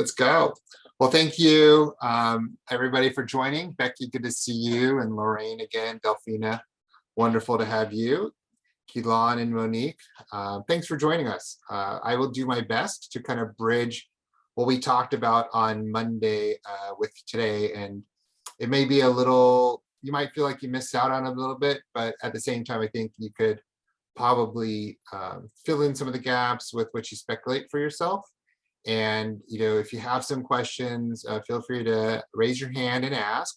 Let's go. Well, thank you, everybody, for joining. Becky, good to see you, and Lorraine again. Delphina, wonderful to have you. Keelan and Monique, thanks for joining us. I will do my best to kind of bridge what we talked about on Monday with today, and it may be a little, you might feel like you missed out on a little bit, but at the same time, I think you could probably fill in some of the gaps with what you speculate for yourself. And if you have some questions, feel free to raise your hand and ask,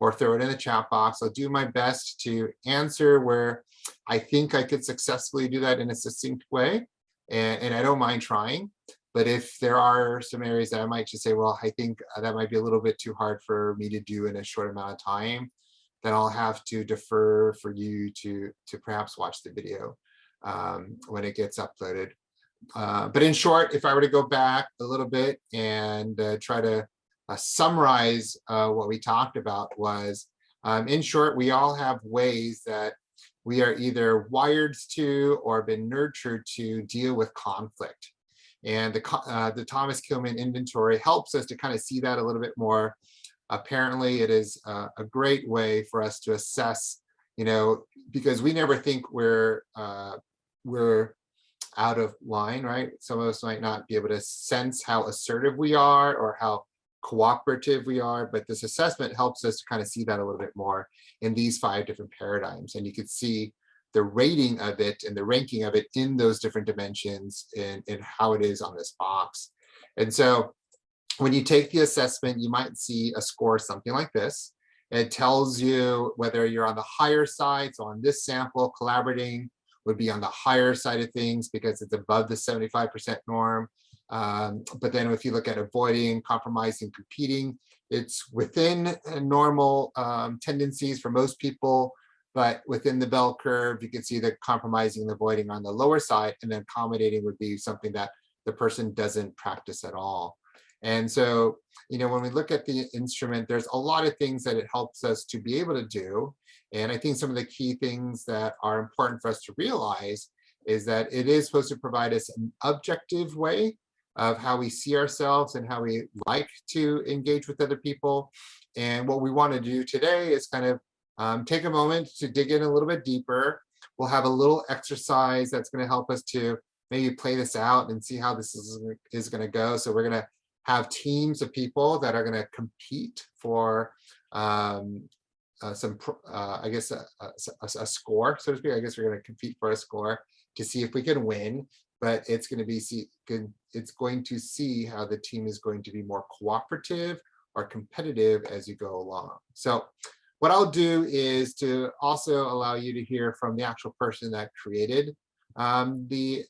or throw it in the chat box. I'll do my best to answer where I think I could successfully do that in a succinct way, and I don't mind trying. But if there are some areas that I might just say, well, I think that might be a little bit too hard for me to do in a short amount of time, then I'll have to defer for you to perhaps watch the video when it gets uploaded. But in short, if I were to go back a little bit and try to summarize what we talked about was, in short, we all have ways that we are either wired to or been nurtured to deal with conflict. And the Thomas Kilmann inventory helps us to kind of see that a little bit more. Apparently, it is a great way for us to assess, because we never think we're out of line, right? Some of us might not be able to sense how assertive we are or how cooperative we are, but this assessment helps us to kind of see that a little bit more in these 5 different paradigms. And you can see the rating of it and the ranking of it in those different dimensions and how it is on this box. And so when you take the assessment, you might see a score something like this. It tells you whether you're on the higher side. So on this sample, collaborating would be on the higher side of things because it's above the 75% norm. But then if you look at avoiding, compromising, competing, it's within normal tendencies for most people, but within the bell curve, you can see the compromising and avoiding on the lower side, and then accommodating would be something that the person doesn't practice at all. And so, when we look at the instrument, there's a lot of things that it helps us to be able to do. And I think some of the key things that are important for us to realize is that it is supposed to provide us an objective way of how we see ourselves and how we like to engage with other people. And what we want to do today is kind of take a moment to dig in a little bit deeper. We'll have a little exercise that's going to help us to maybe play this out and see how this is going to go. So we're going to have teams of people that are going to compete for a score, so to speak. I guess we're going to compete for a score to see if we can win, but it's going to be it's going to see how the team is going to be more cooperative or competitive as you go along. So what I'll do is to also allow you to hear from the actual person that created the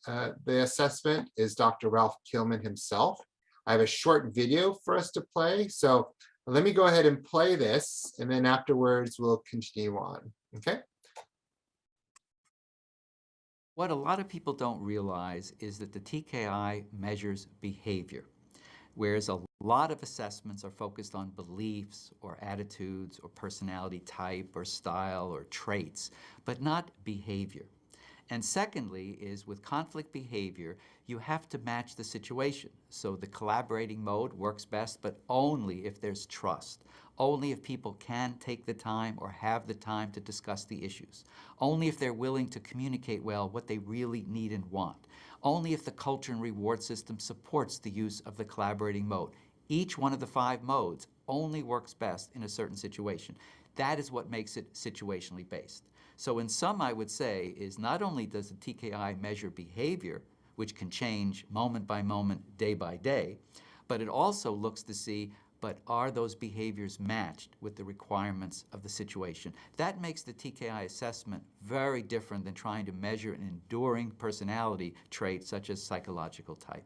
assessment is Dr. Ralph Kilmann himself. I have a short video for us to play. So let me go ahead and play this, and then afterwards we'll continue on, okay? What a lot of people don't realize is that the TKI measures behavior, whereas a lot of assessments are focused on beliefs or attitudes or personality type or style or traits, but not behavior. And secondly is with conflict behavior, you have to match the situation. So the collaborating mode works best, but only if there's trust. Only if people can take the time or have the time to discuss the issues. Only if they're willing to communicate well what they really need and want. Only if the culture and reward system supports the use of the collaborating mode. Each one of the 5 modes only works best in a certain situation. That is what makes it situationally based. So in sum, I would say is not only does the TKI measure behavior, which can change moment by moment, day by day, but it also looks to see, but are those behaviors matched with the requirements of the situation? That makes the TKI assessment very different than trying to measure an enduring personality trait such as psychological type.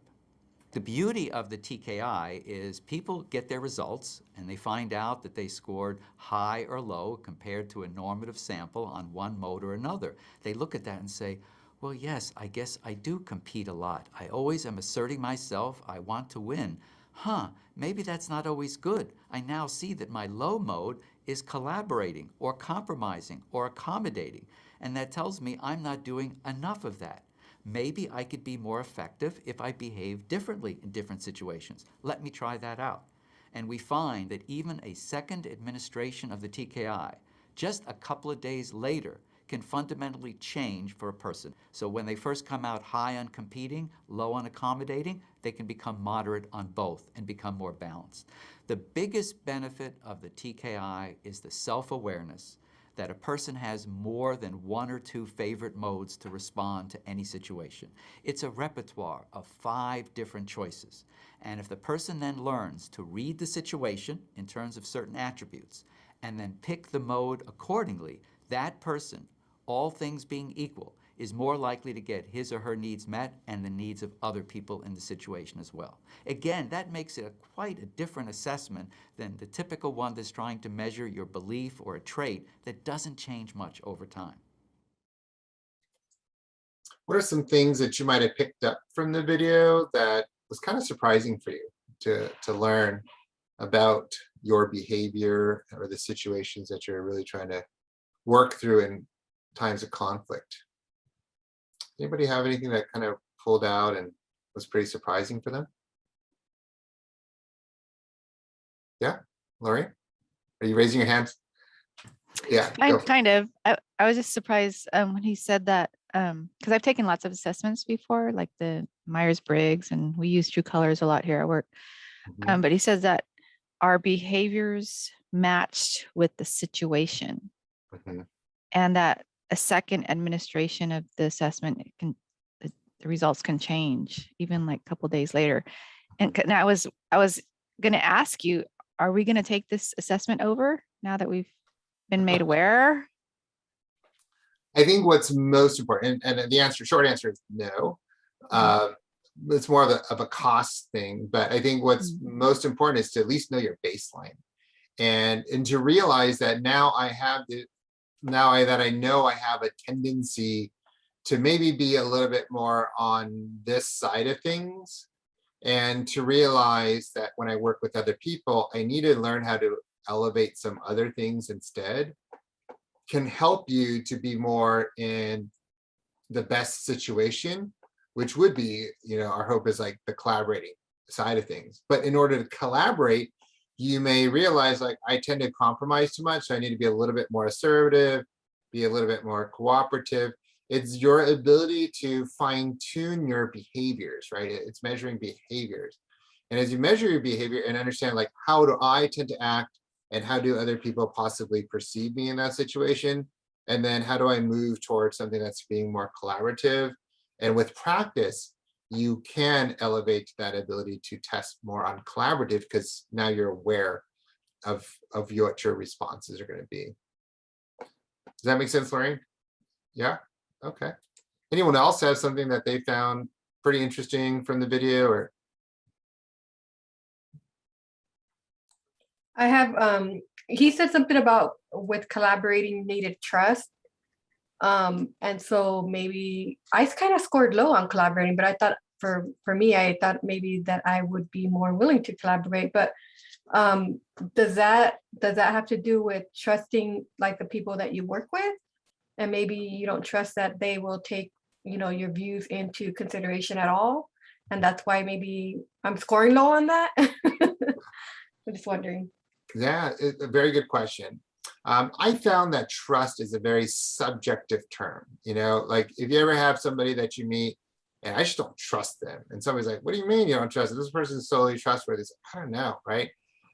The beauty of the TKI is people get their results and they find out that they scored high or low compared to a normative sample on one mode or another. They look at that and say, well, yes, I guess I do compete a lot. I always am asserting myself. I want to win. Maybe that's not always good. I now see that my low mode is collaborating or compromising or accommodating. And that tells me I'm not doing enough of that. maybe I could be more effective if I behave differently in different situations. Let me try that out. And we find that even a second administration of the TKI, just a couple of days later, can fundamentally change for a person. So when they first come out high on competing, low on accommodating, they can become moderate on both and become more balanced. The biggest benefit of the TKI is the self-awareness that a person has more than one or two favorite modes to respond to any situation. It's a repertoire of 5 different choices. And if the person then learns to read the situation in terms of certain attributes and then pick the mode accordingly, that person, all things being equal, is more likely to get his or her needs met and the needs of other people in the situation as well. Again, that makes it quite a different assessment than the typical one that's trying to measure your belief or a trait that doesn't change much over time. What are some things that you might have picked up from the video that was kind of surprising for you to learn about your behavior or the situations that you're really trying to work through in times of conflict? Anybody have anything that kind of pulled out and was pretty surprising for them? Yeah, Lori, are you raising your hand? Yeah, go. Kind of. I was just surprised when he said that, because I've taken lots of assessments before, like the Myers-Briggs, and we use True Colors a lot here at work. Mhm. But he says that our behaviors matched with the situation, Mhm. and that a second administration of the assessment, the results can change even like a couple days later. And I was going to ask you, are we going to take this assessment over now that we've been made aware? I think what's most important, and the short answer is no. It's more of a cost thing, but I think what's most important is to at least know your baseline, and to realize that now that I know I have a tendency to maybe be a little bit more on this side of things, and to realize that when I work with other people, I need to learn how to elevate some other things instead, can help you to be more in the best situation, which would be, our hope is like the collaborating side of things. But in order to collaborate, you may realize like I tend to compromise too much. So I need to be a little bit more assertive, be a little bit more cooperative. It's your ability to fine tune your behaviors, right? It's measuring behaviors. And as you measure your behavior and understand like, how do I tend to act and how do other people possibly perceive me in that situation? And then how do I move towards something that's being more collaborative? And with practice, you can elevate that ability to test more on collaborative because now you're aware of what your responses are going to be. Does that make sense, Lorraine? Yeah? Okay. Anyone else have something that they found pretty interesting from the video? Or I have, he said something about with collaborating needed trust. And so maybe I kind of scored low on collaborating, but I thought for me, I thought maybe that I would be more willing to collaborate. But does that have to do with trusting like the people that you work with? And maybe you don't trust that they will take, your views into consideration at all. And that's why maybe I'm scoring low on that. I'm just wondering. yeah, a very good question. I found that trust is a very subjective term. Like if you ever have somebody that you meet and I just don't trust them, and somebody's like, "What do you mean you don't trust them? This person is solely trustworthy." I don't know, right?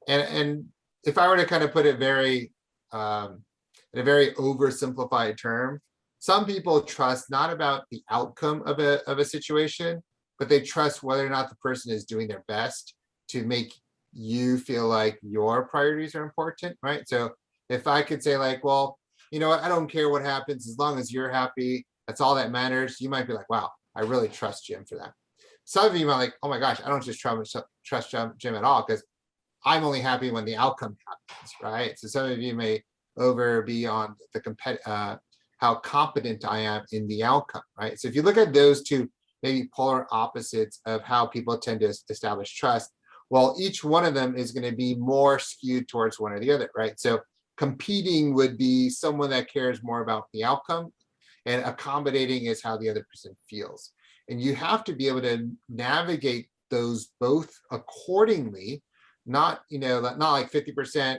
And if I were to kind of put it very in a very oversimplified term, some people trust not about the outcome of a situation, but they trust whether or not the person is doing their best to make you feel like your priorities are important, right? So if I could say like, well, you know what, I don't care what happens as long as you're happy, that's all that matters. You might be like, wow, I really trust Jim for that. Some of you might like, oh my gosh, I don't just trust Jim at all because I'm only happy when the outcome happens, right? So some of you may be on the how competent I am in the outcome, right? So if you look at those two maybe polar opposites of how people tend to establish trust, well, each one of them is going to be more skewed towards one or the other, right? So competing would be someone that cares more about the outcome, and accommodating is how the other person feels. And you have to be able to navigate those both accordingly, not, not like 50%,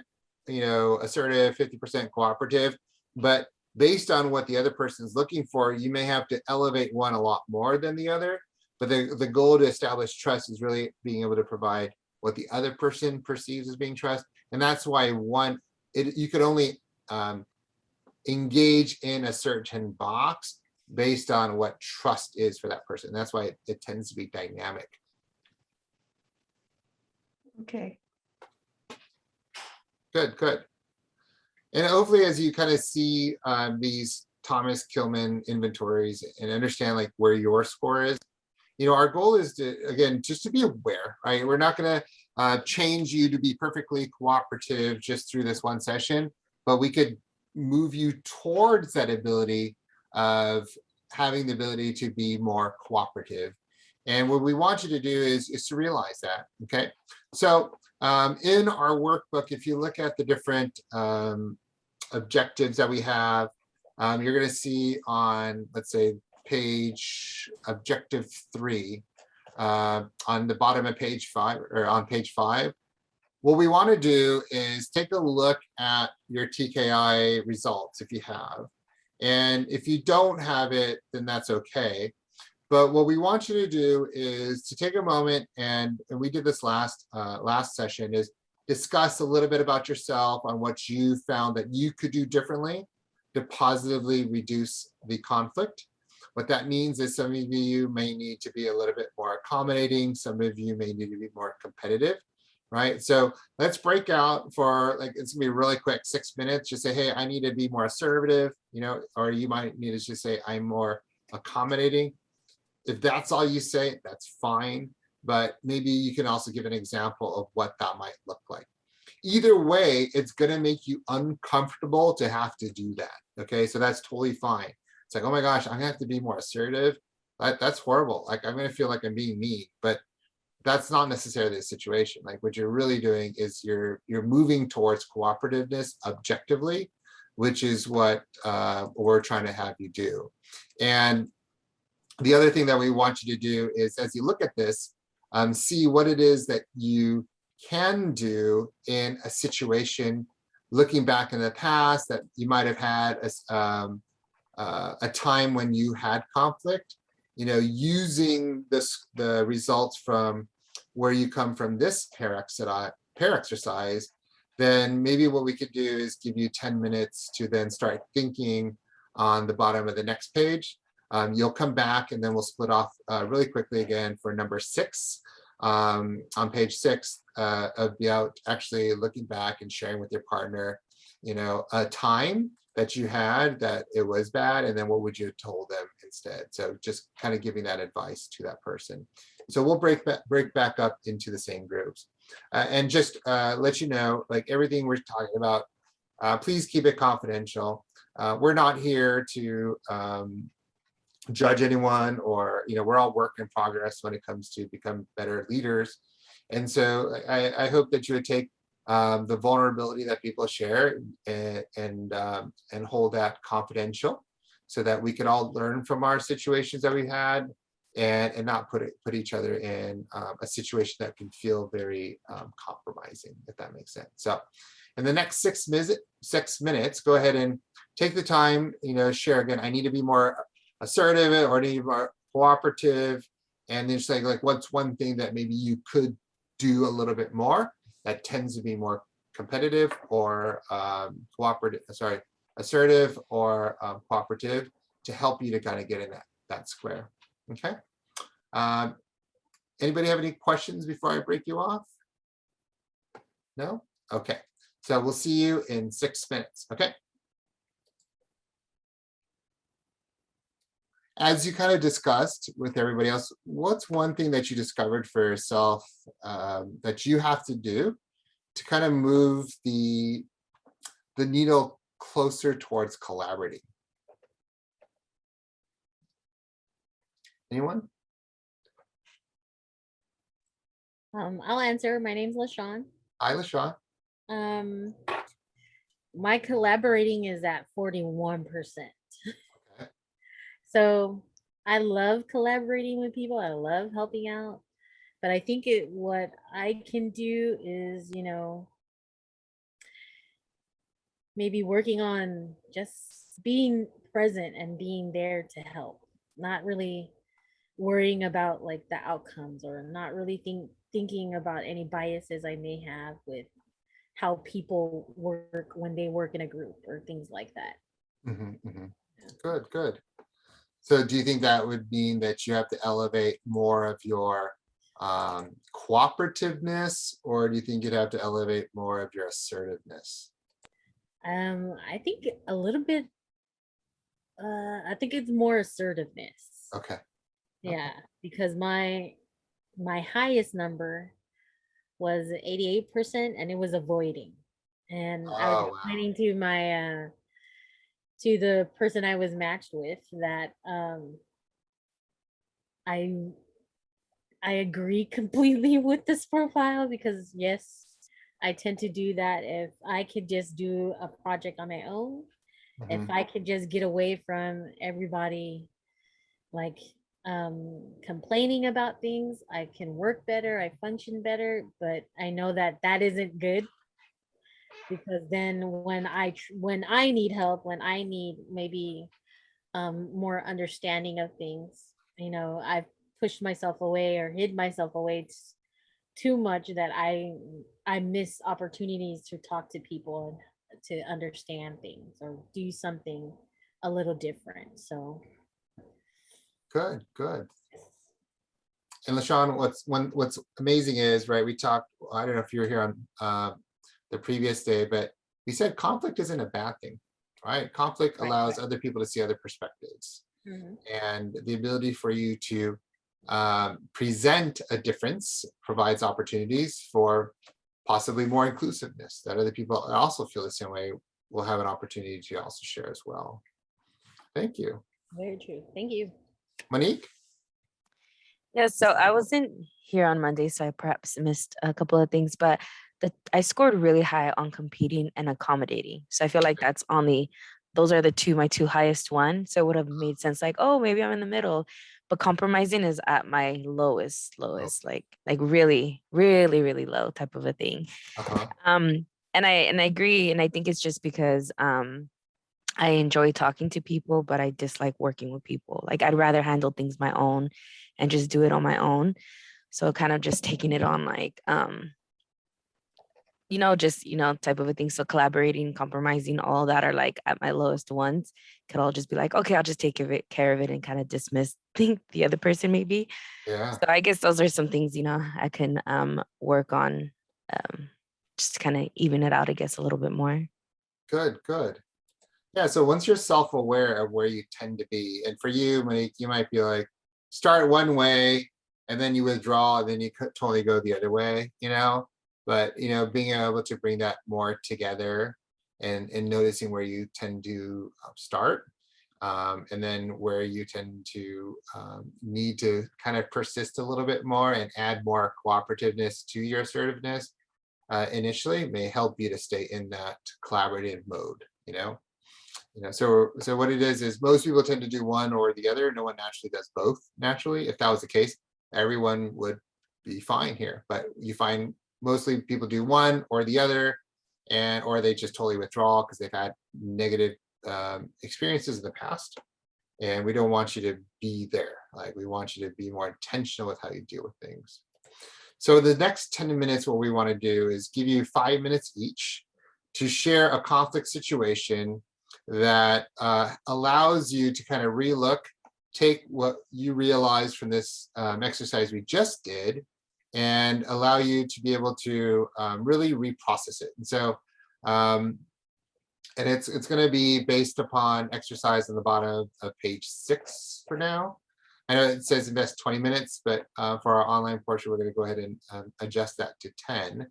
assertive, 50% cooperative, but based on what the other person is looking for, you may have to elevate one a lot more than the other. But the goal to establish trust is really being able to provide what the other person perceives as being trust. And that's why you could only engage in a certain box based on what trust is for that person. That's why it tends to be dynamic. Okay. Good. And hopefully, as you kind of see these Thomas Kilmann inventories and understand like where your score is, our goal is to, again, just to be aware, right? We're not going to change you to be perfectly cooperative just through this one session, but we could move you towards that ability of having the ability to be more cooperative. And what we want you to do is to realize that, okay? So in our workbook, if you look at the different objectives that we have, you're going to see on, let's say, page objective 3, on the bottom of page 5, or on page 5, what we want to do is take a look at your TKI results if you have. And if you don't have it, then that's okay. But what we want you to do is to take a moment, and we did this last session, is discuss a little bit about yourself on what you found that you could do differently to positively reduce the conflict. What that means is some of you may need to be a little bit more accommodating. Some of you may need to be more competitive, right? So let's break out for, like, it's gonna be really quick, 6 minutes. Just say, hey, I need to be more assertive, or you might need to just say, I'm more accommodating. If that's all you say, that's fine. But maybe you can also give an example of what that might look like. Either way, it's going to make you uncomfortable to have to do that. Okay, so that's totally fine. It's like, oh my gosh, I'm gonna have to be more assertive. That's horrible. Like, I'm gonna feel like I'm being mean, but that's not necessarily the situation. Like, what you're really doing is you're moving towards cooperativeness objectively, which is what we're trying to have you do. And the other thing that we want you to do is, as you look at this, see what it is that you can do in a situation, looking back in the past that you might have had a time when you had conflict, using the results from where you come from this pair exercise, then maybe what we could do is give you 10 minutes to then start thinking on the bottom of the next page. You'll come back and then we'll split off really quickly again for number 6. On page 6, about actually looking back and sharing with your partner, a time that you had that it was bad, and then what would you have told them instead? So just kind of giving that advice to that person. So we'll break back up into the same groups. And just let you know, like, everything we're talking about, please keep it confidential. We're not here to judge anyone, or we're all work in progress when it comes to become better leaders. And so I hope that you would take the vulnerability that people share and hold that confidential, so that we can all learn from our situations that we had, and not put each other in a situation that can feel very compromising, if that makes sense. So in the next 6 minutes, go ahead and take the time, share again, I need to be more assertive, or I need to be more cooperative, and then say, like, what's one thing that maybe you could do a little bit more that tends to be more competitive or assertive or cooperative, to help you to kind of get in that square. Okay. Anybody have any questions before I break you off? No? Okay. So we'll see you in 6 minutes. Okay. As you kind of discussed with everybody else, what's one thing that you discovered for yourself that you have to do to kind of move the needle closer towards collaborating? Anyone? I'll answer. My name's LaShawn. Hi, LaShawn. My collaborating is at 41%. Okay. So I love collaborating with people. I love helping out. But I think what I can do is, maybe working on just being present and being there to help, not really worrying about like the outcomes, or not really thinking about any biases I may have with how people work when they work in a group or things like that. Mhm, mhm. Good, good. So do you think that would mean that you have to elevate more of your cooperativeness, or do you think you'd have to elevate more of your assertiveness? I think a little bit. I think it's more assertiveness. Okay. Yeah, because my highest number was 88%, and it was avoiding. And I was Oh, wow. explaining to the person I was matched with that I I agree completely with this profile, because yes, I tend to do that. If I could just do a project on my own, if Mhm. I could just get away from everybody like complaining about things, I can work better, I function better. But I know that that isn't good, because then when I need help, when I need maybe more understanding of things, I've pushed myself away or hid myself away too much, that I miss opportunities to talk to people and to understand things or do something a little different. So Good, good. And LaShawn, what's amazing is, right, we talked, I don't know if you were here on the previous day, but we said conflict isn't a bad thing, right? Conflict right. allows other people to see other perspectives, Mhm. and the ability for you to present a difference provides opportunities for possibly more inclusiveness, that other people also feel the same way will have an opportunity to also share as well. Thank you. Very true. Thank you. Monique? Yeah, so I wasn't here on Monday, so I perhaps missed a couple of things, but I scored really high on competing and accommodating. So I feel like those are my two highest ones. So it would have made sense, like, oh, maybe I'm in the middle. But compromising is at my Oh, lowest, like really, really, really low type of a thing. uh-huh. And I agree, and I think it's just because I enjoy talking to people, but I dislike working with people. Like I'd rather handle things my own and just do it on my own. So kind of just taking it on like type of a thing. So collaborating, compromising, all that are like at my lowest ones. Could all just be like, okay, I'll just take care of it and kind of dismiss the other person maybe. Yeah, So I guess those are some things, I can work on, just to kind of even it out, I guess, a little bit more. good, good. Yeah, so once you're self-aware of where you tend to be, and for you, Monique, you might be like, start one way, and then you withdraw, and then you could totally go the other way, But, being able to bring that more together and noticing where you tend to start, and then where you tend to need to kind of persist a little bit more and add more cooperativeness to your assertiveness initially may help you to stay in that collaborative mode. So what it is most people tend to do one or the other. No one naturally does both naturally. If that was the case, everyone would be fine here. But you find mostly people do one or the other, or they just totally withdraw because they've had negative experiences in the past. And we don't want you to be there. Like we want you to be more intentional with how you deal with things. So the next 10 minutes, what we want to do is give you 5 minutes each to share a conflict situation that allows you to kind of relook, take what you realized from this exercise we just did, and allow you to be able to really reprocess it. And so, and it's going to be based upon exercise on the bottom of page 6 for now. I know it says invest 20 minutes, but for our online portion, we're going to go ahead and adjust that to 10.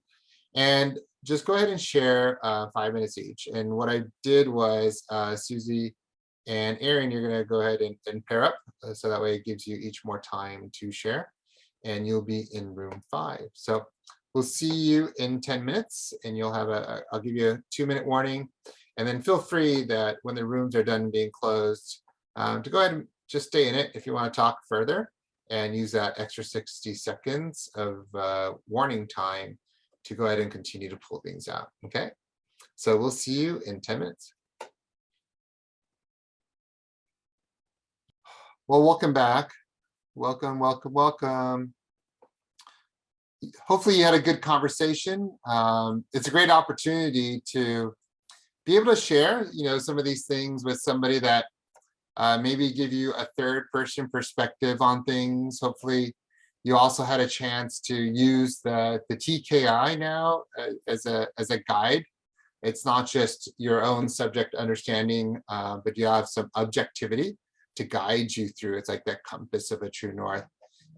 And just go ahead and share 5 minutes each. And what I did was Susie and Aaron, you're going to go ahead and pair up. So that way it gives you each more time to share. And you'll be in room 5. So we'll see you in 10 minutes. And you'll have I'll give you a 2-minute warning. And then feel free that when the rooms are done being closed, to go ahead and just stay in it. If you want to talk further, and use that extra 60 seconds of warning time to go ahead and continue to pull things out. Okay, so we'll see you in 10 minutes. Well, welcome back. Welcome, welcome, welcome. Hopefully you had a good conversation. It's a great opportunity to be able to share, some of these things with somebody that maybe give you a third person perspective on things. Hopefully you also had a chance to use the TKI now as a guide. It's not just your own subject understanding, but you have some objectivity to guide you through. It's like that compass of a true north.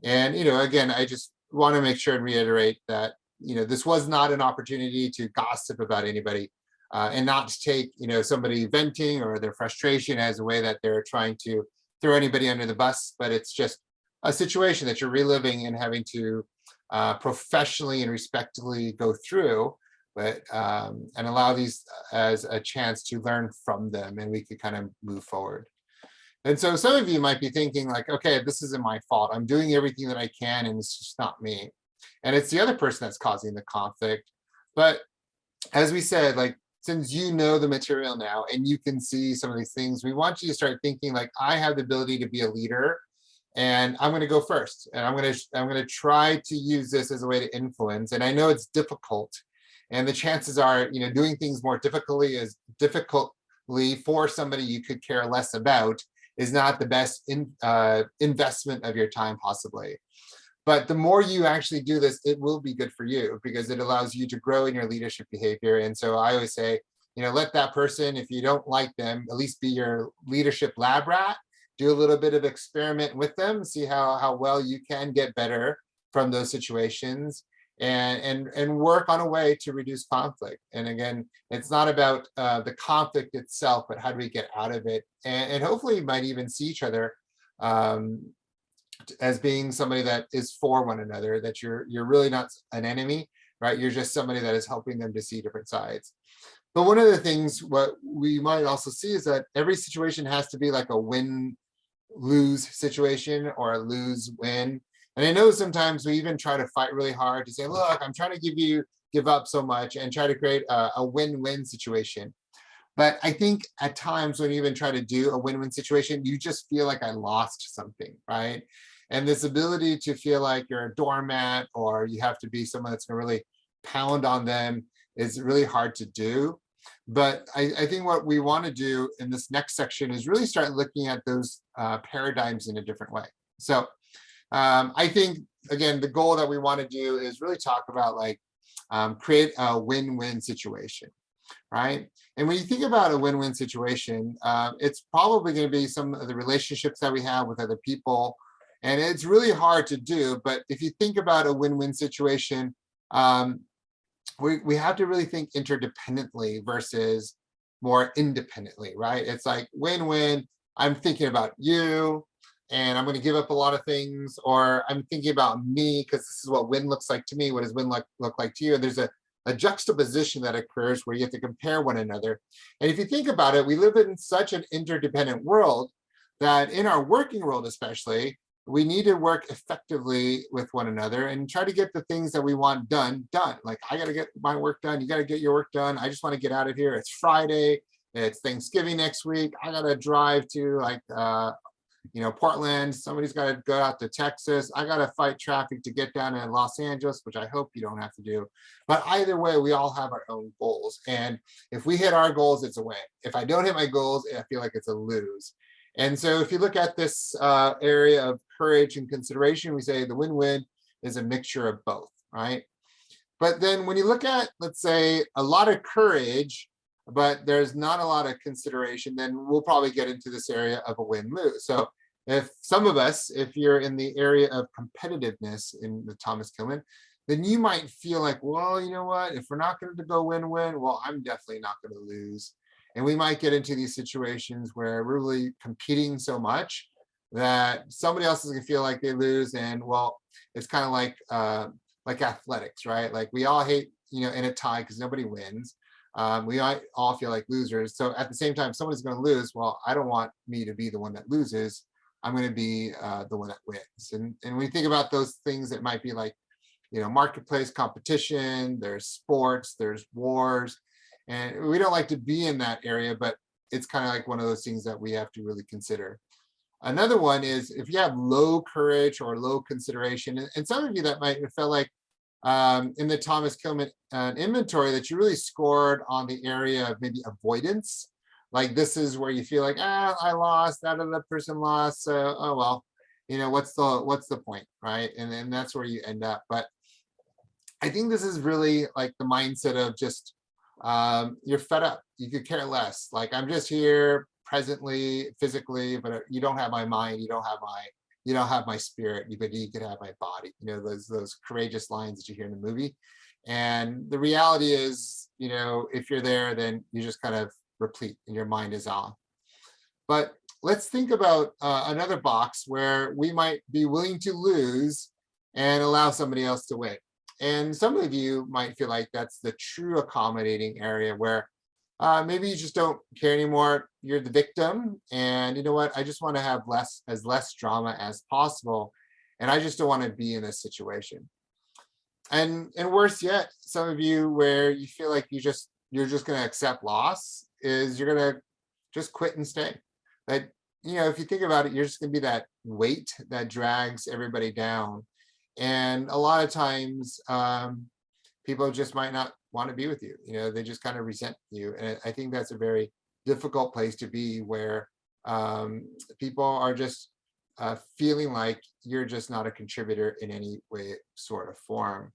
And, again, I just want to make sure and reiterate that, this was not an opportunity to gossip about anybody and not to take, somebody venting or their frustration as a way that they're trying to throw anybody under the bus, but it's just a situation that you're reliving and having to professionally and respectfully go through, but and allow these as a chance to learn from them, and we could kind of move forward. And so some of you might be thinking like, okay, this isn't my fault. I'm doing everything that I can and it's just not me. And it's the other person that's causing the conflict. But as we said, like, since you know the material now and you can see some of these things, we want you to start thinking like, I have the ability to be a leader and I'm going to go first. And I'm going to try to use this as a way to influence. And I know it's difficult. And the chances are, doing things more difficultly for somebody you could care less about is not the best investment of your time possibly. But the more you actually do this, it will be good for you because it allows you to grow in your leadership behavior. And so I always say, let that person, if you don't like them, at least be your leadership lab rat. Do a little bit of experiment with them, see how well you can get better from those situations, and work on a way to reduce conflict. And again, it's not about the conflict itself, but how do we get out of it? And hopefully you might even see each other as being somebody that is for one another, that you're really not an enemy, right? You're just somebody that is helping them to see different sides. But one of the things what we might also see is that every situation has to be like a win-lose situation or a lose-win. And I know sometimes we even try to fight really hard to say, look, I'm trying to give up so much and try to create a win-win situation. But I think at times when you even try to do a win-win situation, you just feel like I lost something, right? And this ability to feel like you're a doormat or you have to be someone that's gonna really pound on them is really hard to do. But I think what we wanna do in this next section is really start looking at those paradigms in a different way. So I think, again, the goal that we wanna do is really talk about like, create a win-win situation, right? And when you think about a win-win situation, it's probably going to be some of the relationships that we have with other people. And it's really hard to do, but if you think about a win-win situation, we have to really think interdependently versus more independently, right? It's like win-win, I'm thinking about you, and I'm going to give up a lot of things, or I'm thinking about me because this is what win looks like to me. What does win look like to you? And there's a juxtaposition that occurs where you have to compare one another. And if you think about it, we live in such an interdependent world that in our working world especially, we need to work effectively with one another and try to get the things that we want done. Like, I got to get my work done. You got to get your work done. I just want to get out of here. It's Friday. It's Thanksgiving next week. I got to drive to like, Portland. Somebody's got to go out to Texas. I got to fight traffic to get down to Los Angeles, which I hope you don't have to do. But either way, we all have our own goals. And if we hit our goals, it's a win. If I don't hit my goals, I feel like it's a lose. And so if you look at this area of courage and consideration, we say the win-win is a mixture of both, right? But then when you look at, let's say, a lot of courage, but there's not a lot of consideration, then we'll probably get into this area of a win-lose. So if some of us, if you're in the area of competitiveness in the Thomas Kilmann, then you might feel like, well, you know what, if we're not going to go win-win, well, I'm definitely not going to lose. And we might get into these situations where we're really competing so much that somebody else is going to feel like they lose. And well, it's kind of like athletics, right? Like we all hate, in a tie because nobody wins. We all feel like losers. So at the same time, somebody's going to lose. Well, I don't want me to be the one that loses. I'm going to be the one that wins. And when you think about those things, it might be like, marketplace competition, there's sports, there's wars, and we don't like to be in that area, but it's kind of like one of those things that we have to really consider. Another one is if you have low courage or low consideration, and some of you that might have felt like in the Thomas Kilmann inventory that you really scored on the area of maybe avoidance. Like this is where you feel like, I lost, that other person lost, so oh well, what's the point, right? And then that's where you end up. But I think this is really like the mindset of just you're fed up, you could care less. Like I'm just here presently, physically, but you don't have my mind, you don't have my spirit, but you could have my body. Those courageous lines that you hear in the movie. And the reality is, if you're there, then you just kind of replete and your mind is off. But let's think about another box where we might be willing to lose and allow somebody else to win. And some of you might feel like that's the true accommodating area where maybe you just don't care anymore. You're the victim. And you know what? I just want to have less drama as possible. And I just don't want to be in this situation. And worse yet, some of you where you feel like you're just going to accept loss is you're going to just quit and stay. That, if you think about it, you're just going to be that weight that drags everybody down. And a lot of times people just might not want to be with you. They just kind of resent you. And I think that's a very difficult place to be where people are just feeling like you're just not a contributor in any way, sort of form.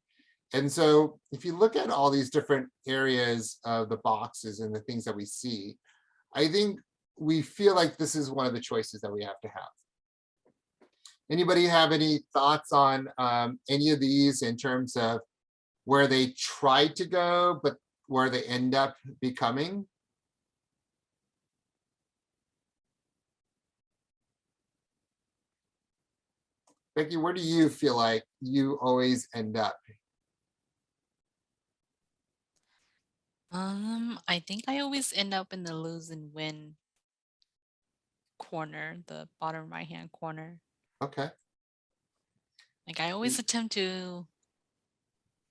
And so if you look at all these different areas of the boxes and the things that we see, I think we feel like this is one of the choices that we have to have. Anybody have any thoughts on any of these in terms of where they tried to go, but where they end up becoming? Becky, where do you feel like you always end up? I think I always end up in the lose and win corner, the bottom right hand corner. Okay. Like I always attempt to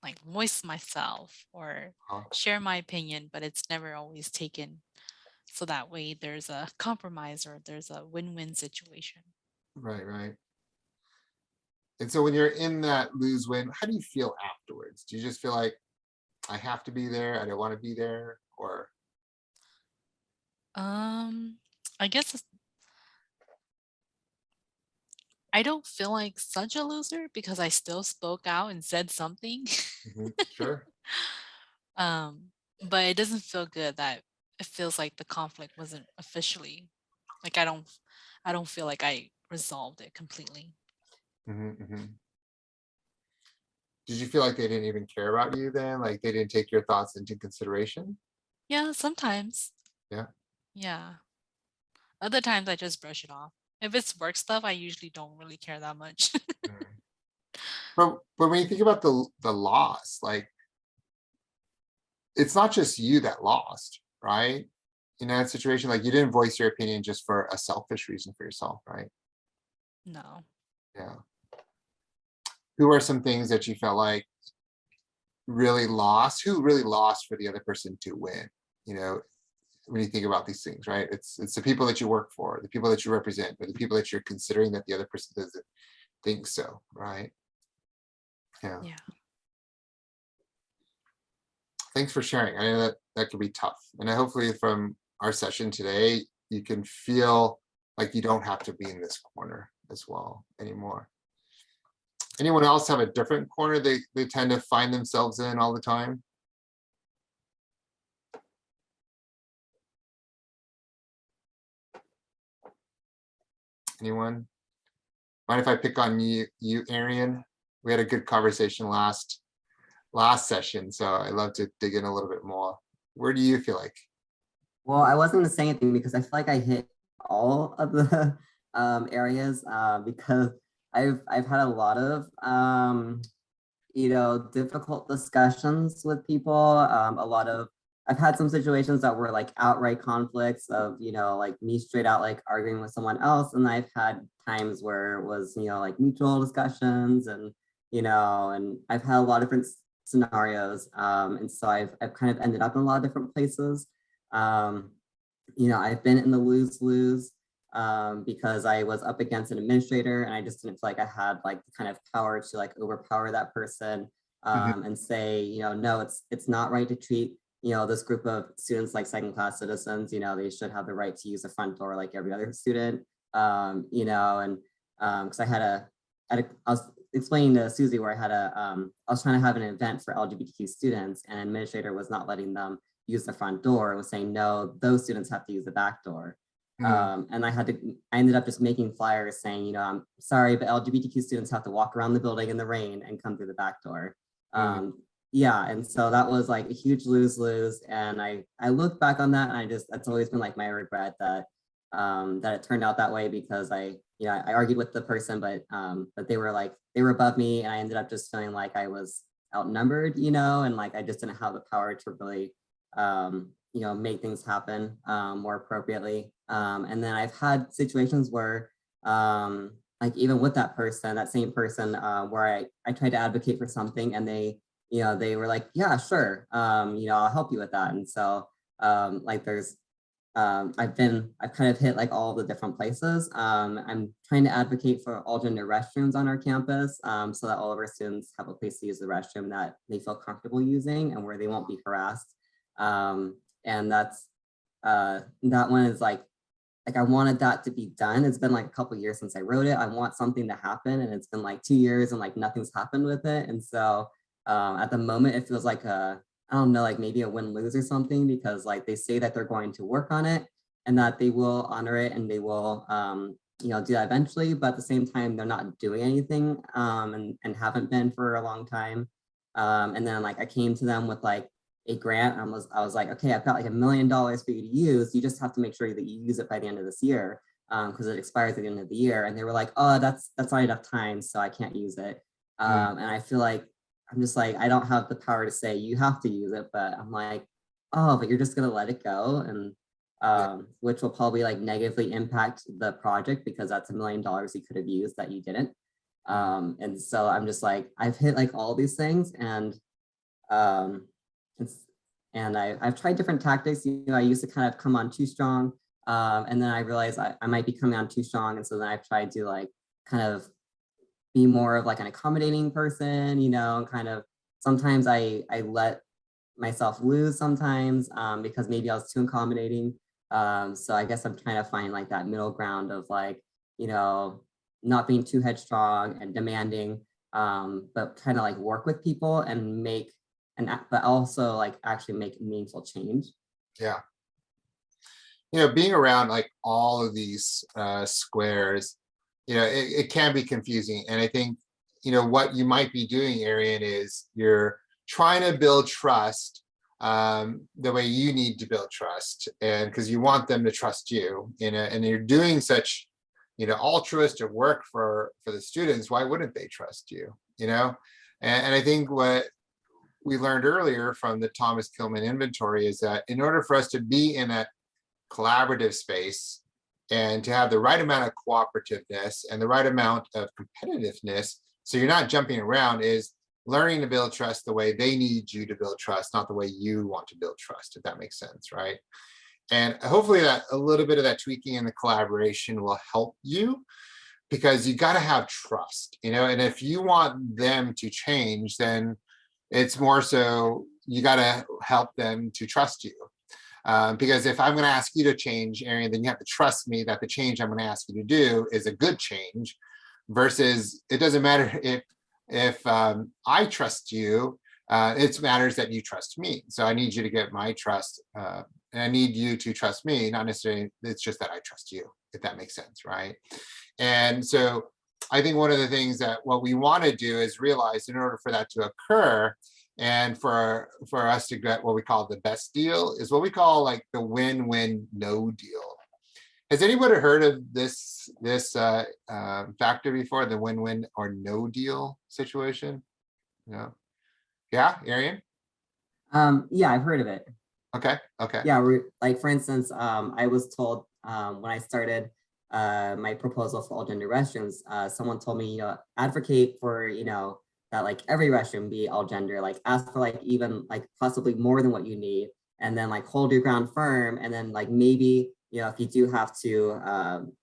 like voice myself or share my opinion, but it's never always taken. So that way there's a compromise or there's a win-win situation. Right. And so when you're in that lose-win, how do you feel afterwards? Do you just feel like I have to be there, I don't want to be there, or? I guess I don't feel like such a loser because I still spoke out and said something. Sure. But it doesn't feel good that it feels like the conflict wasn't officially like I don't feel like I resolved it completely. Did you feel like they didn't even care about you then? Like they didn't take your thoughts into consideration? Yeah, sometimes. Yeah. Yeah. Other times I just brush it off. If it's work stuff, I usually don't really care that much. But when you think about the loss, like it's not just you that lost, right? In that situation, like you didn't voice your opinion just for a selfish reason for yourself, right? No. Yeah. Who are some things that you felt like really lost? Who really lost for the other person to win? When you think about these things, right? It's the people that you work for, the people that you represent, or the people that you're considering that the other person doesn't think so, right? Yeah. Thanks for sharing. I know that could be tough. And hopefully from our session today, you can feel like you don't have to be in this corner as well anymore. Anyone else have a different corner they tend to find themselves in all the time? Anyone? Mind if I pick on you, Arian? We had a good conversation last session, so I'd love to dig in a little bit more. Where do you feel like? Well, I wasn't going to say anything because I feel like I hit all of the areas because I've had a lot of difficult discussions with people. A lot of I've had some situations that were like outright conflicts of, you know, like me straight out like arguing with someone else. And I've had times where it was, you know, like mutual discussions and, you know, and I've had a lot of different scenarios. And so I've kind of ended up in a lot of different places. You know, I've been in the lose-lose because I was up against an administrator and I just didn't feel like I had like the kind of power to like overpower that person and say, you know, no, it's not right to treat, you know, this group of students like second class citizens. You know, they should have the right to use the front door like every other student. You know, and because I was explaining to Susie where I was trying to have an event for LGBTQ students and an administrator was not letting them use the front door. It was saying, no, those students have to use the back door. And I ended up just making flyers saying, you know, I'm sorry, but LGBTQ students have to walk around the building in the rain and come through the back door. Yeah, and so that was like a huge lose-lose. And I look back on that and that's always been like my regret that that it turned out that way because I argued with the person, but they were above me and I ended up just feeling like I was outnumbered, you know, and like I just didn't have the power to really you know, make things happen more appropriately. And then I've had situations where like even with that same person where I tried to advocate for something and they were like, yeah, sure, you know, I'll help you with that. And so like I've kind of hit like all the different places. I'm trying to advocate for all gender restrooms on our campus so that all of our students have a place to use the restroom that they feel comfortable using and where they won't be harassed. And that one is like I wanted that to be done. It's been like a couple years since I wrote it. I want something to happen and it's been like 2 years and like nothing's happened with it. And so at the moment it feels like I don't know, like maybe a win-lose or something because like they say that they're going to work on it and that they will honor it and they will you know, do that eventually, but at the same time they're not doing anything and haven't been for a long time. And then like I came to them with like a grant. I was like, okay, I've got like $1 million for you to use. You just have to make sure that you use it by the end of this year because it expires at the end of the year. And they were like, oh, that's not enough time, so I can't use it. And I feel like I'm just like, I don't have the power to say you have to use it, but I'm like, oh, but you're just gonna let it go, and which will probably like negatively impact the project because that's $1 million you could have used that you didn't. And so I'm just like, I've hit like all these things and I've tried different tactics. You know, I used to kind of come on too strong. And then I realized I might be coming on too strong. And so then I've tried to like kind of be more of like an accommodating person, you know, and kind of sometimes I let myself lose sometimes because maybe I was too accommodating. So I guess I'm trying to find like that middle ground of like, you know, not being too headstrong and demanding, but trying to like work with people and but also like actually make meaningful change. Yeah. You know, being around like all of these squares, you know, it can be confusing. And I think, you know, what you might be doing, Arian, is you're trying to build trust the way you need to build trust. And because you want them to trust you, and you're doing such, you know, altruistic work for the students, why wouldn't they trust you, you know? And I think what we learned earlier from the Thomas Kilmann inventory is that in order for us to be in that collaborative space and to have the right amount of cooperativeness and the right amount of competitiveness, so you're not jumping around, is learning to build trust the way they need you to build trust, not the way you want to build trust, if that makes sense, right? And hopefully that a little bit of that tweaking and the collaboration will help you, because you got to have trust, you know, and if you want them to change, then it's more so you got to help them to trust you. Because if I'm going to ask you to change, Arian, then you have to trust me that the change I'm going to ask you to do is a good change, versus it doesn't matter if I trust you, it matters that you trust me. So I need you to get my trust, and I need you to trust me, not necessarily, it's just that I trust you, if that makes sense, right? And so I think one of the things that what we want to do is realize in order for that to occur and for us to get what we call the best deal is what we call like the win-win no deal. Has anybody heard of this factor before, the win-win or no deal situation? No. Yeah, Arian? Yeah, I've heard of it. Okay, okay. Yeah, like for instance, I was told when I started my proposal for all gender restrooms, someone told me, advocate for, that like every restroom be all gender, like ask for like even like possibly more than what you need, and then like hold your ground firm, and then like maybe, if you do have to,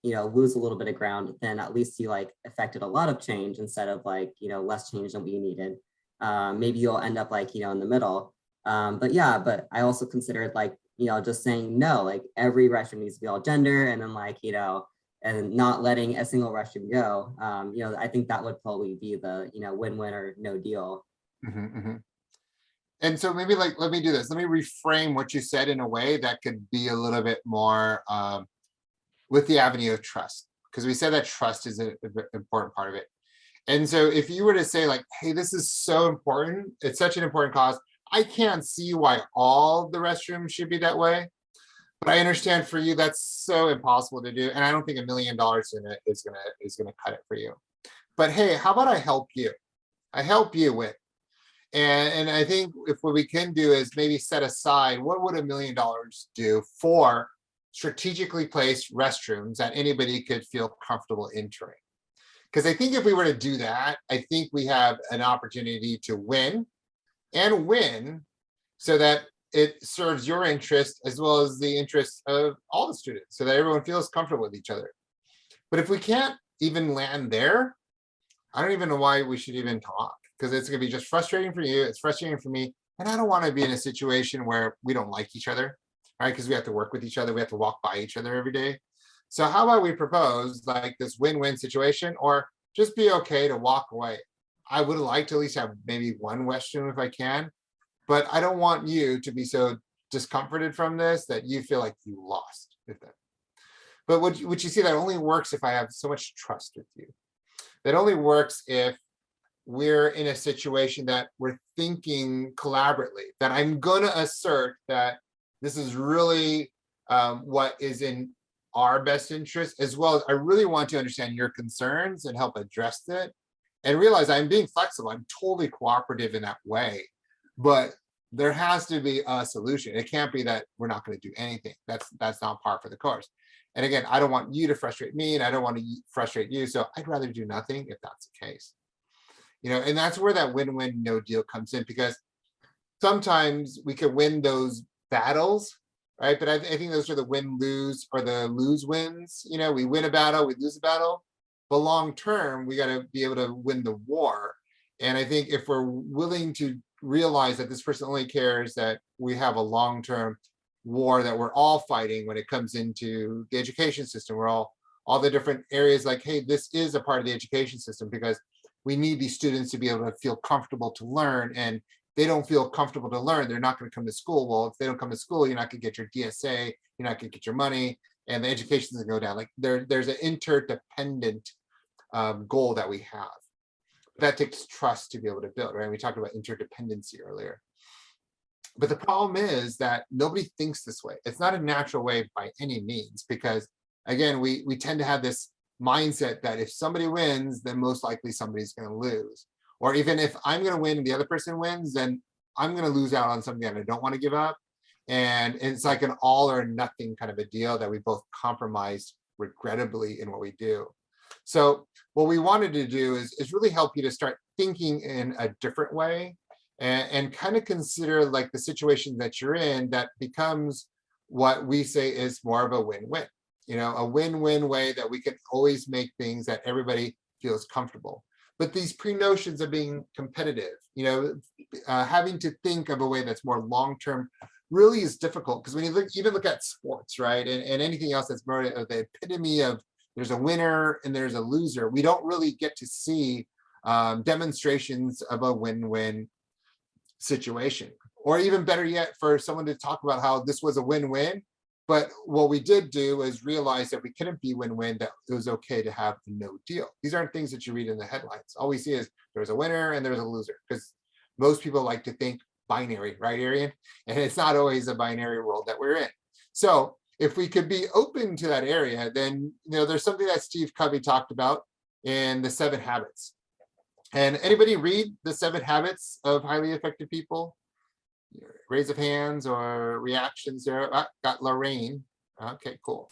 lose a little bit of ground, then at least you like affected a lot of change instead of like, less change than what you needed. Maybe you'll end up like, in the middle. But yeah, but I also considered like, just saying no, like every restroom needs to be all gender, and then like, and not letting a single restroom go. I think that would probably be the, win-win or no deal. And so maybe like, let me do this. Let me reframe what you said in a way that could be a little bit more with the avenue of trust, because we said that trust is an important part of it. And so if you were to say like, hey, this is so important, it's such an important cause, I can't see why all the restrooms should be that way. But I understand for you, that's so impossible to do. And I don't think $1 million in it is gonna cut it for you. But hey, how about I help you? I help you with. And I think if what we can do is maybe set aside, what would $1 million do for strategically placed restrooms that anybody could feel comfortable entering? Because I think if we were to do that, I think we have an opportunity to win and win so that it serves your interest as well as the interests of all the students, so that everyone feels comfortable with each other. But if we can't even land there, I don't even know why we should even talk, because it's going to be just frustrating for you. It's frustrating for me. And I don't want to be in a situation where we don't like each other, right? Because we have to work with each other. We have to walk by each other every day. So how about we propose like this win-win situation, or just be okay to walk away? I would like to at least have maybe one restroom if I can, but I don't want you to be so discomforted from this that you feel like you lost with them. But would you see that only works if I have so much trust with you? That only works if we're in a situation that we're thinking collaboratively, that I'm going to assert that this is really what is in our best interest, as well as I really want to understand your concerns and help address it, and realize I'm being flexible. I'm totally cooperative in that way, but there has to be a solution. It can't be that we're not going to do anything. That's not par for the course. And again, I don't want you to frustrate me, and I don't want to frustrate you. So I'd rather do nothing if that's the case. And that's where that win-win no deal comes in, because sometimes we can win those battles, right? But I think those are the win-lose or the lose-wins. We win a battle, we lose a battle. But long term, we got to be able to win the war. And I think if we're willing to realize that this person only cares that we have a long-term war that we're all fighting when it comes into the education system, we're all the different areas, like, hey, this is a part of the education system, because we need these students to be able to feel comfortable to learn. And if they don't feel comfortable to learn, they're not going to come to school. Well, if they don't come to school, you're not going to get your DSA, you're not going to get your money, and the education is going to go down. Like there's an interdependent goal that we have. That takes trust to be able to build, right? We talked about interdependency earlier. But the problem is that nobody thinks this way. It's not a natural way by any means, because again, we tend to have this mindset that if somebody wins, then most likely somebody's going to lose. Or even if I'm going to win and the other person wins, then I'm going to lose out on something that I don't want to give up. And it's like an all or nothing kind of a deal that we both compromise regrettably in what we do. So what we wanted to do is really help you to start thinking in a different way, and kind of consider like the situation that you're in that becomes what we say is more of a win-win. A win-win way that we can always make things that everybody feels comfortable. But these pre-notions of being competitive, having to think of a way that's more long-term really is difficult, because when you even look at sports, right, and anything else that's more of the epitome of there's a winner and there's a loser, we don't really get to see demonstrations of a win-win situation. Or even better yet, for someone to talk about how this was a win-win. But what we did do is realize that we couldn't be win-win, that it was okay to have a no deal. These aren't things that you read in the headlines. All we see is there's a winner and there's a loser, because most people like to think binary, right, Arian? And it's not always a binary world that we're in. So if we could be open to that area, then there's something that Steve Covey talked about in the 7 Habits. And anybody read the 7 Habits of Highly Effective People? raise of hands or reactions there. Got Lorraine. Okay, cool.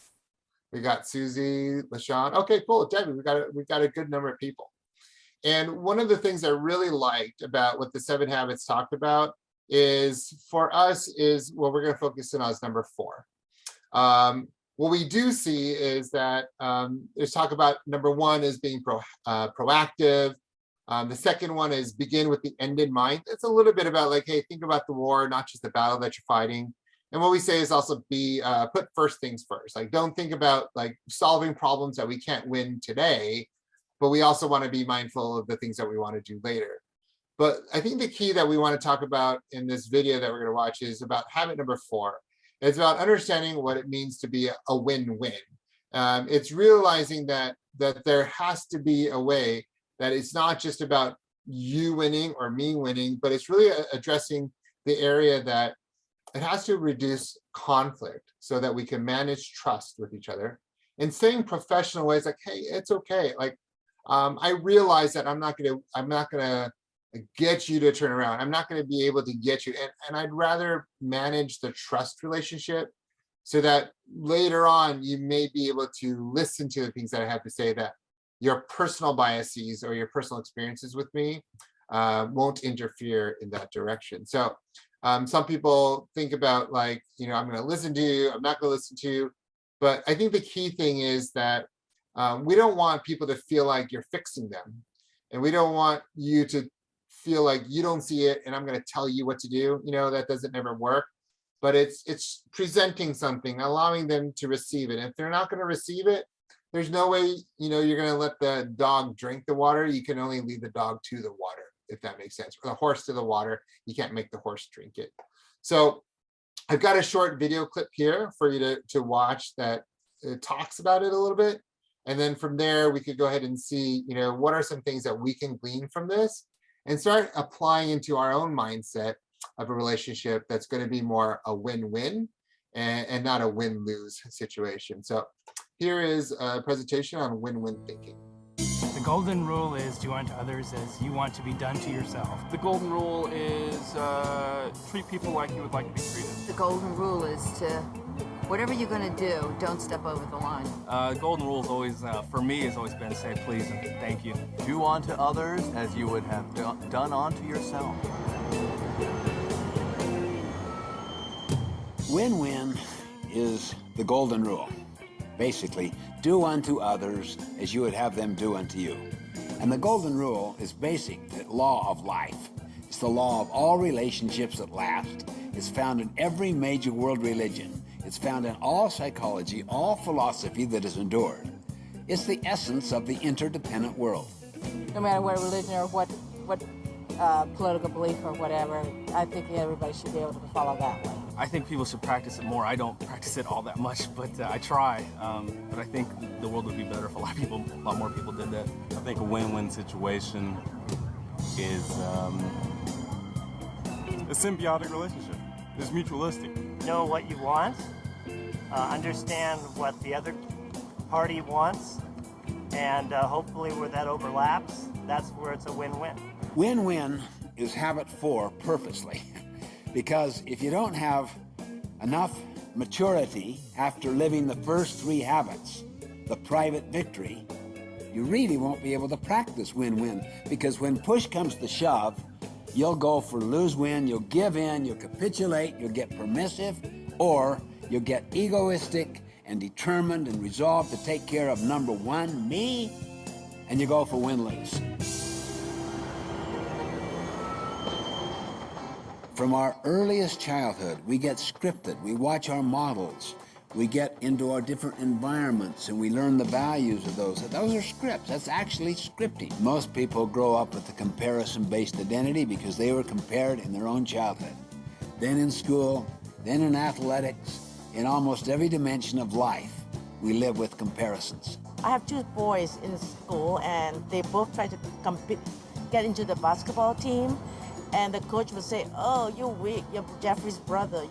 We got Susie, LaShawn. Okay, cool. Debbie, we got a good number of people. And one of the things I really liked about what the 7 habits talked about is for us is what we're going to focus in on is number 4. What we do see is that there's talk about number 1 is being proactive. The second one is begin with the end in mind. It's a little bit about like, hey, think about the war, not just the battle that you're fighting. And what we say is also put first things first. Like, don't think about like solving problems that we can't win today, but we also want to be mindful of the things that we want to do later. But I think the key that we want to talk about in this video that we're going to watch is about habit number 4. It's about understanding what it means to be a win-win. It's realizing that there has to be a way that it's not just about you winning or me winning, but it's really addressing the area that it has to reduce conflict so that we can manage trust with each other and saying professional ways like, hey, it's okay. Like, I realize that I'm not gonna get you to turn around. I'm not gonna be able to get you. And I'd rather manage the trust relationship so that later on you may be able to listen to the things that I have to say, that your personal biases or your personal experiences with me won't interfere in that direction. So some people think about like, I'm going to listen to you, I'm not going to listen to you. But I think the key thing is that we don't want people to feel like you're fixing them. And we don't want you to feel like you don't see it and I'm going to tell you what to do. That doesn't never work. But it's presenting something, allowing them to receive it. And if they're not going to receive it, there's no way, you're going to let the dog drink the water. You can only lead the dog to the water, if that makes sense. Or the horse to the water. You can't make the horse drink it. So I've got a short video clip here for you to watch that talks about it a little bit. And then from there, we could go ahead and see, what are some things that we can glean from this and start applying into our own mindset of a relationship that's going to be more a win-win and not a win-lose situation. So here is a presentation on win-win thinking. The golden rule is do unto others as you want to be done to yourself. The golden rule is treat people like you would like to be treated. The golden rule is to, whatever you're going to do, don't step over the line. The golden rule is always, for me, has always been to say please and thank you. Do unto others as you would have done unto yourself. Win-win is the golden rule. Basically, do unto others as you would have them do unto you. And the golden rule is basic, the law of life. It's the law of all relationships that last. It's found in every major world religion. It's found in all psychology, all philosophy that has endured. It's the essence of the interdependent world. No matter what religion or what political belief or whatever, I think everybody should be able to follow that way. I think people should practice it more. I don't practice it all that much, but I try. But I think the world would be better if a lot more people did that. I think a win-win situation is a symbiotic relationship. It's mutualistic. Know what you want, understand what the other party wants, and hopefully where that overlaps, that's where it's a win-win. Win-win is habit 4 purposely. Because if you don't have enough maturity after living the first 3 habits, the private victory, you really won't be able to practice win-win. Because when push comes to shove, you'll go for lose-win, you'll give in, you'll capitulate, you'll get permissive, or you'll get egoistic and determined and resolved to take care of number 1, me, and you go for win-lose. From our earliest childhood, we get scripted. We watch our models. We get into our different environments and we learn the values of those. Those are scripts. That's actually scripting. Most people grow up with a comparison-based identity because they were compared in their own childhood. Then in school, then in athletics, in almost every dimension of life, we live with comparisons. I have 2 boys in school and they both try to get into the basketball team. And the coach would say, oh, you're weak, you're Jeffrey's brother,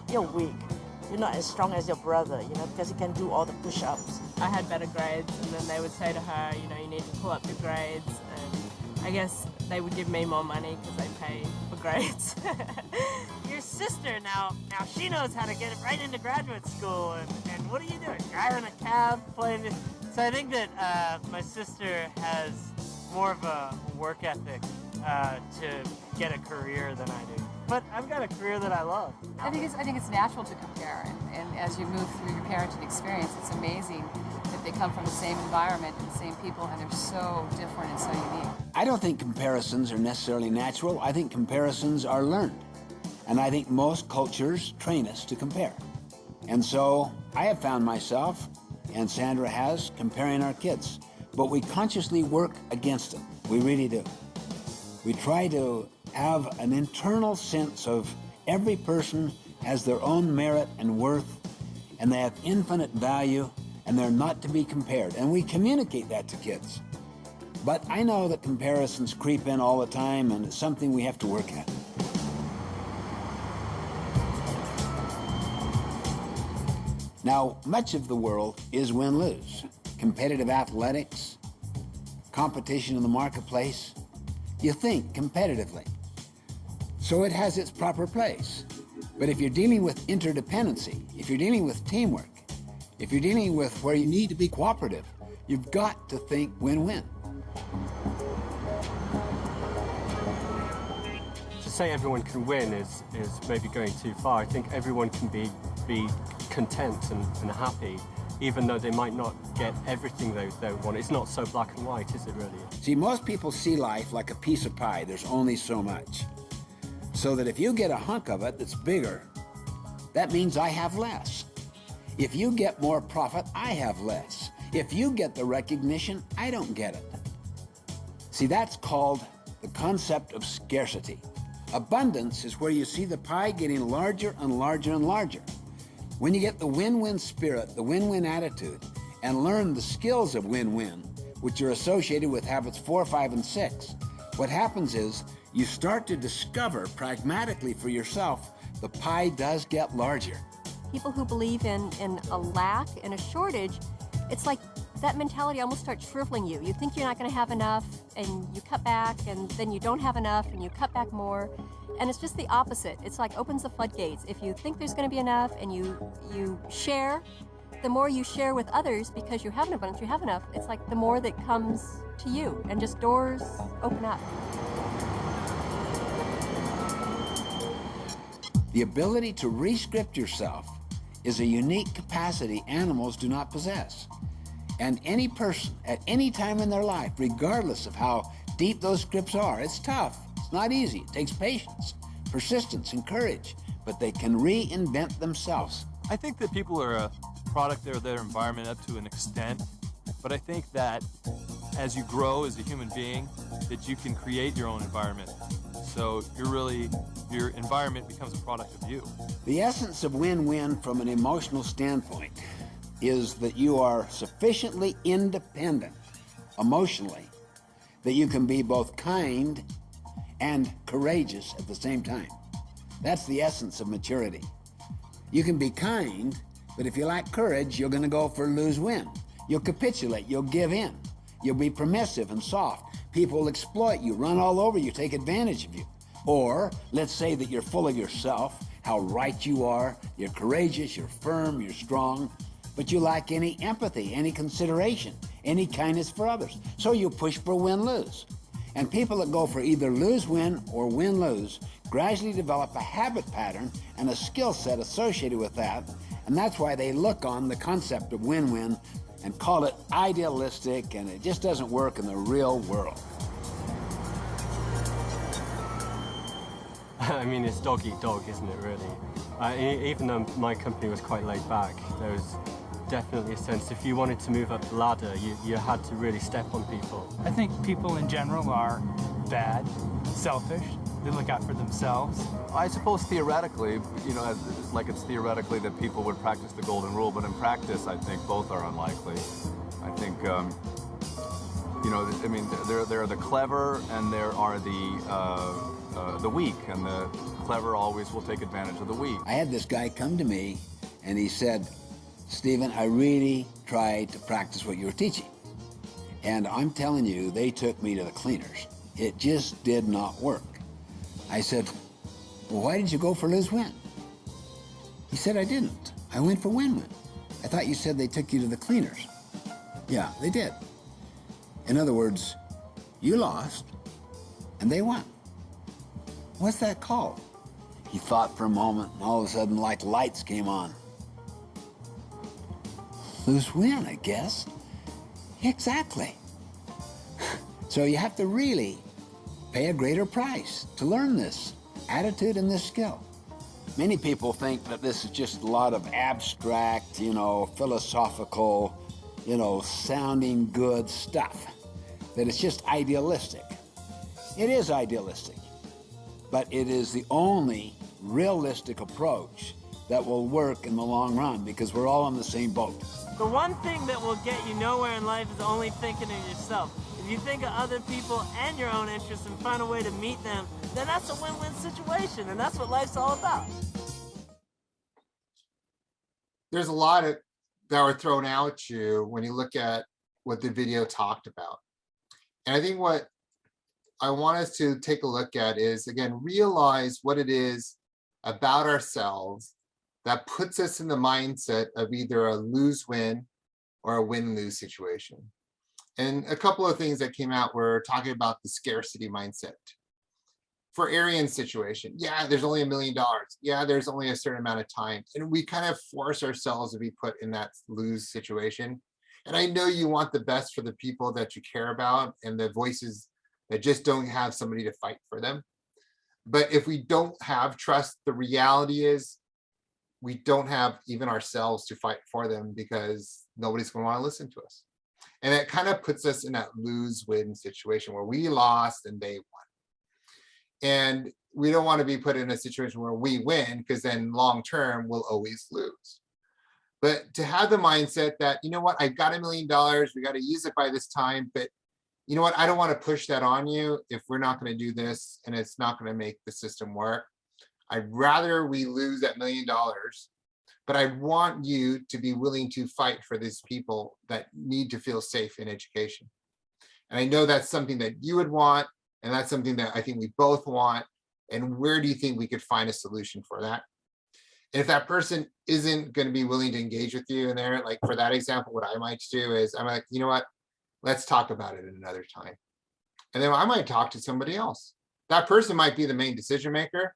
you're weak. You're not as strong as your brother, because he can do all the push-ups. I had better grades, and then they would say to her, you need to pull up your grades. And I guess they would give me more money because they pay for grades. You're sister now she knows how to get it right into graduate school. And what are you doing? Driving a cab, playing this. So I think that my sister has more of a work ethic to get a career than I do. But I've got a career that I love. I think it's natural to compare, and as you move through your parenting experience, it's amazing that they come from the same environment and the same people, and they're so different and so unique. I don't think comparisons are necessarily natural. I think comparisons are learned. And I think most cultures train us to compare. And so I have found myself, and Sandra has, comparing our kids. But we consciously work against it. We really do. We try to have an internal sense of every person has their own merit and worth, and they have infinite value, and they're not to be compared. And we communicate that to kids. But I know that comparisons creep in all the time, and it's something we have to work at. Now, much of the world is win-lose. Competitive athletics, competition in the marketplace. You think competitively. So it has its proper place. But if you're dealing with interdependency, if you're dealing with teamwork, if you're dealing with where you need to be cooperative, you've got to think win-win. To say everyone can win is maybe going too far. I think everyone can be content and happy, even though they might not get everything they want. It's not so black and white, is it really? See, most people see life like a piece of pie. There's only so much. So that if you get a hunk of it that's bigger, that means I have less. If you get more profit, I have less. If you get the recognition, I don't get it. See, that's called the concept of scarcity. Abundance is where you see the pie getting larger and larger and larger. When you get the win-win spirit, the win-win attitude, and learn the skills of win-win, which are associated with habits 4, 5, and 6, what happens is you start to discover pragmatically for yourself the pie does get larger. People who believe in a lack and a shortage, it's like that mentality almost starts shriveling you. You think you're not going to have enough, and you cut back, and then you don't have enough, and you cut back more. And it's just the opposite. It's like opens the floodgates. If you think there's going to be enough and you share, the more you share with others because you have an abundance, you have enough, it's like the more that comes to you and just doors open up. The ability to re-script yourself is a unique capacity animals do not possess. And any person at any time in their life, regardless of how deep those scripts are, it's tough. It's not easy. It takes patience, persistence, and courage, but they can reinvent themselves. I think that people are a product of their environment up to an extent, but I think that as you grow as a human being, that you can create your own environment. So your environment becomes a product of you. The essence of win-win from an emotional standpoint is that you are sufficiently independent emotionally that you can be both kind and courageous at the same time. That's the essence of maturity. You can be kind, but if you lack courage, you're going to go for lose-win. You'll capitulate, you'll give in. You'll be permissive and soft. People will exploit you, run all over you, take advantage of you. Or let's say that you're full of yourself, how right you are, you're courageous, you're firm, you're strong, but you lack any empathy, any consideration, any kindness for others. So you push for win-lose. And people that go for either lose-win or win-lose gradually develop a habit pattern and a skill set associated with that. And that's why they look on the concept of win-win and call it idealistic, and it just doesn't work in the real world. I mean, it's dog eat dog, isn't it, really? Even though my company was quite laid back, there was definitely a sense if you wanted to move up the ladder, you had to really step on people. I think people in general are bad, selfish. They look out for themselves. I suppose theoretically, like it's theoretically that people would practice the golden rule, but in practice, I think both are unlikely. I think, there are the clever and there are the weak, and the clever always will take advantage of the weak. I had this guy come to me and he said, Stephen, I really tried to practice what you were teaching. And I'm telling you, they took me to the cleaners. It just did not work. I said, Well, why did you go for lose-win? He said, I didn't. I went for win-win. I thought you said they took you to the cleaners. Yeah, they did. In other words, you lost and they won. What's that called? He thought for a moment, and all of a sudden, like lights came on. Lose-win, I guess. Exactly. So you have to really pay a greater price to learn this attitude and this skill. Many people think that this is just a lot of abstract, philosophical, sounding good stuff, that it's just idealistic. It is idealistic, but it is the only realistic approach that will work in the long run because we're all on the same boat. The one thing that will get you nowhere in life is only thinking of yourself. If you think of other people and your own interests and find a way to meet them, then that's a win-win situation, and that's what life's all about. There's a lot of that were thrown out at you when you look at what the video talked about. And I think what I want us to take a look at is, again, realize what it is about ourselves that puts us in the mindset of either a lose-win or a win-lose situation. And a couple of things that came out were talking about the scarcity mindset. For Arian's situation, yeah, there's only $1 million. Yeah, there's only a certain amount of time. And we kind of force ourselves to be put in that lose situation. And I know you want the best for the people that you care about and the voices that just don't have somebody to fight for them. But if we don't have trust, the reality is we don't have even ourselves to fight for them because nobody's going to want to listen to us. And it kind of puts us in that lose-win situation where we lost and they won. And we don't want to be put in a situation where we win because then long-term we'll always lose. But to have the mindset that, you know what, I've got $1 million, we got to use it by this time, but you know what, I don't want to push that on you if we're not going to do this and it's not going to make the system work. I'd rather we lose that $1 million, but I want you to be willing to fight for these people that need to feel safe in education. And I know that's something that you would want, and that's something that I think we both want. And where do you think we could find a solution for that? And if that person isn't going to be willing to engage with you in there, like for that example, what I might do is I'm like, you know what, let's talk about it another time. And then I might talk to somebody else. That person might be the main decision maker,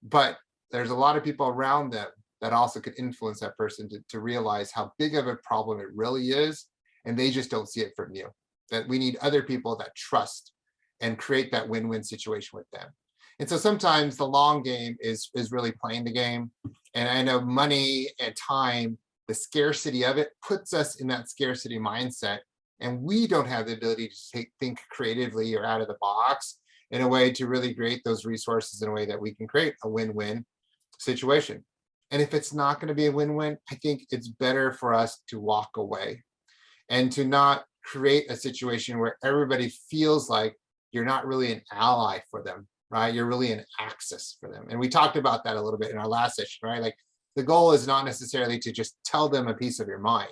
but there's a lot of people around them that also could influence that person to realize how big of a problem it really is. And they just don't see it from you. That we need other people that trust and create that win-win situation with them. And so sometimes the long game is really playing the game. And I know money and time, the scarcity of it puts us in that scarcity mindset. And we don't have the ability to think creatively or out of the box in a way to really create those resources in a way that we can create a win-win situation. And if it's not going to be a win-win, I think it's better for us to walk away and to not create a situation where everybody feels like you're not really an ally for them, right? You're really an access for them. And we talked about that a little bit in our last session, right? Like the goal is not necessarily to just tell them a piece of your mind,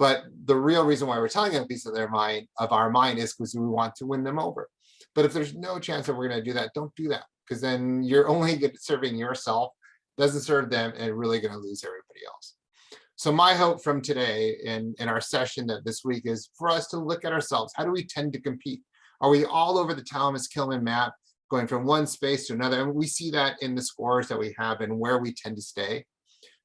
but the real reason why we're telling them a piece of our mind is because we want to win them over. But if there's no chance that we're going to do that, don't do that, because then you're only serving yourself, doesn't serve them, and really going to lose everybody else. So my hope from today in our session that this week is for us to look at ourselves. How do we tend to compete? Are we all over the Talamus-Kilman map, going from one space to another? And we see that in the scores that we have and where we tend to stay.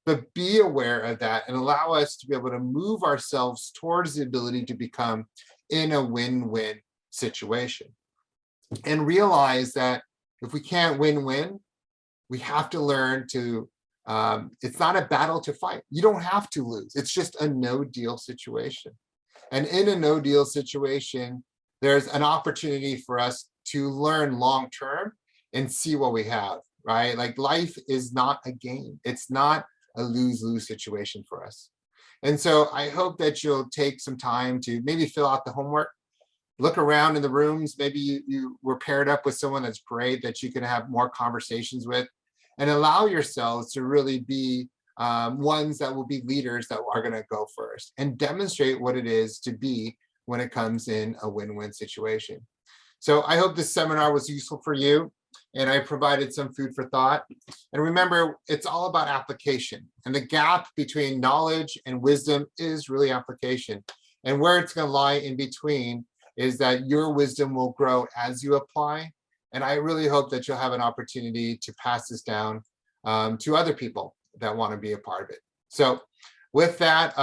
But be aware of that and allow us to be able to move ourselves towards the ability to become in a win-win situation. And realize that if we can't win-win, we have to learn to, it's not a battle to fight. You don't have to lose. It's just a no-deal situation. And in a no-deal situation, there's an opportunity for us to learn long-term and see what we have, right? Like life is not a game. It's not a lose-lose situation for us. And so I hope that you'll take some time to maybe fill out the homework, look around in the rooms. Maybe you were paired up with someone that's great that you can have more conversations with, and allow yourselves to really be ones that will be leaders that are going to go first and demonstrate what it is to be when it comes in a win-win situation. So I hope this seminar was useful for you. and I provided some food for thought. And remember, it's all about application. And the gap between knowledge and wisdom is really application. And where it's going to lie in between is that your wisdom will grow as you apply. And I really hope that you'll have an opportunity to pass this down to other people that want to be a part of it. So with that,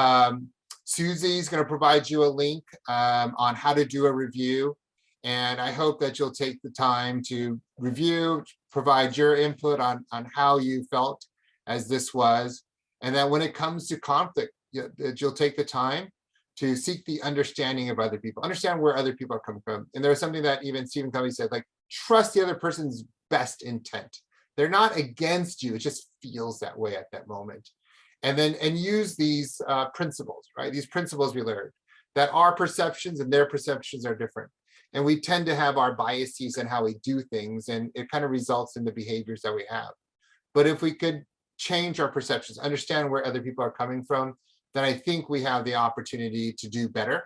Susie's going to provide you a link on how to do a review. And I hope that you'll take the time to review, provide your input on how you felt as this was. And that when it comes to conflict, that you'll take the time to seek the understanding of other people, understand where other people are coming from. And there's something that even Stephen Covey said, like, trust the other person's best intent. They're not against you, it just feels that way at that moment. And then, and use these principles, right? These principles we learned, that our perceptions and their perceptions are different. And we tend to have our biases and how we do things, and it kind of results in the behaviors that we have. But if we could change our perceptions, understand where other people are coming from, then I think we have the opportunity to do better.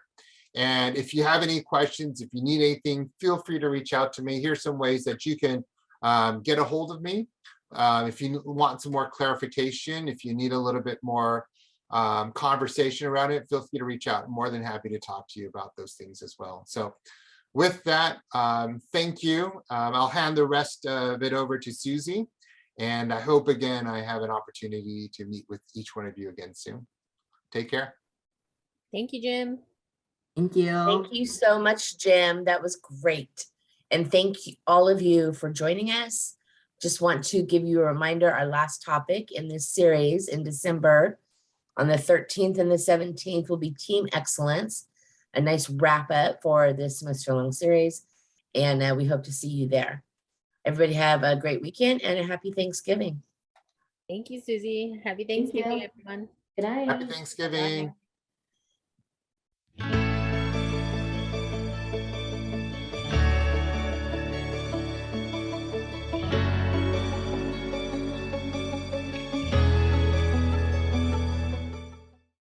And if you have any questions, if you need anything, feel free to reach out to me. Here's some ways that you can get a hold of me. If you want some more clarification, if you need a little bit more conversation around it, feel free to reach out. I'm more than happy to talk to you about those things as well. So with that, thank you. I'll hand the rest of it over to Susie. And I hope, again, I have an opportunity to meet with each one of you again soon. Take care. Thank you, Jim. Thank you. Thank you so much, Jim. That was great. And thank you, all of you, for joining us. Just want to give you a reminder, our last topic in this series in December on the 13th and the 17th will be Team Excellence, a nice wrap up for this semester long series. And we hope to see you there. Everybody have a great weekend and a happy Thanksgiving. Thank you, Susie. Happy Thanksgiving, everyone. Good night. Happy Thanksgiving.